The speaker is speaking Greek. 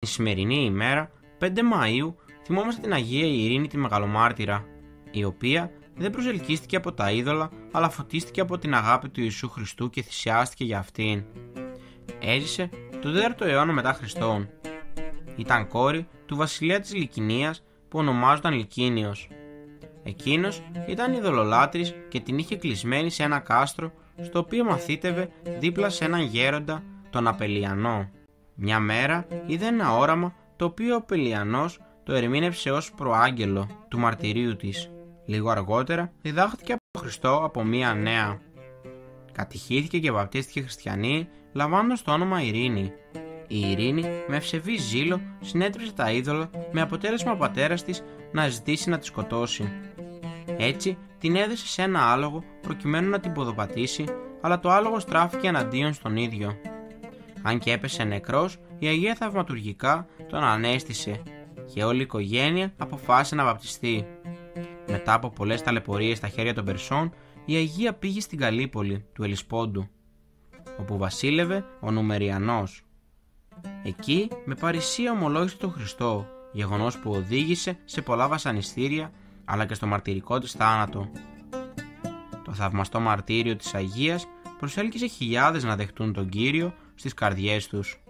Τη σημερινή ημέρα, 5 Μαΐου, θυμόμαστε την Αγία Ειρήνη τη Μεγαλομάρτυρα, η οποία δεν προσελκύστηκε από τα είδωλα, αλλά φωτίστηκε από την αγάπη του Ιησού Χριστού και θυσιάστηκε για αυτήν. Έζησε τον 4ο αιώνα μετά Χριστόν. Ήταν κόρη του βασιλέα της Λυκηνίας που ονομάζονταν Λυκίνιος. Εκείνος ήταν ειδωλολάτρης και την είχε κλεισμένη σε ένα κάστρο, στο οποίο μαθήτευε δίπλα σε έναν γέροντα, τον Απελιανό. Μια μέρα είδε ένα όραμα, το οποίο ο Απελιανός το ερμήνευσε ως προάγγελο του μαρτυρίου της. Λίγο αργότερα διδάχθηκε από τον Χριστό από μια νέα. Κατηχήθηκε και βαπτίστηκε χριστιανή, λαμβάνοντας το όνομα Ειρήνη. Η Ειρήνη με ευσεβή ζήλο συνέτριψε τα είδωλα, με αποτέλεσμα ο πατέρας της να ζητήσει να τη σκοτώσει. Έτσι την έδεσε σε ένα άλογο προκειμένου να την ποδοπατήσει, αλλά το άλογο στράφηκε εναντίον στον ίδιο. Αν και έπεσε νεκρός, η Αγία θαυματουργικά τον ανέστησε και όλη η οικογένεια αποφάσισε να βαπτιστεί. Μετά από πολλές ταλαιπωρίες στα χέρια των Περσών, η Αγία πήγε στην Καλύπολη του Ελισπόντου, όπου βασίλευε ο Νουμεριανός. Εκεί με παρησία ομολόγησε τον Χριστό, γεγονός που οδήγησε σε πολλά βασανιστήρια αλλά και στο μαρτυρικό της θάνατο. Το θαυμαστό μαρτύριο της Αγίας προσέλκυσε χιλιάδες να δεχτούν τον Κύριο στις καρδιές τους.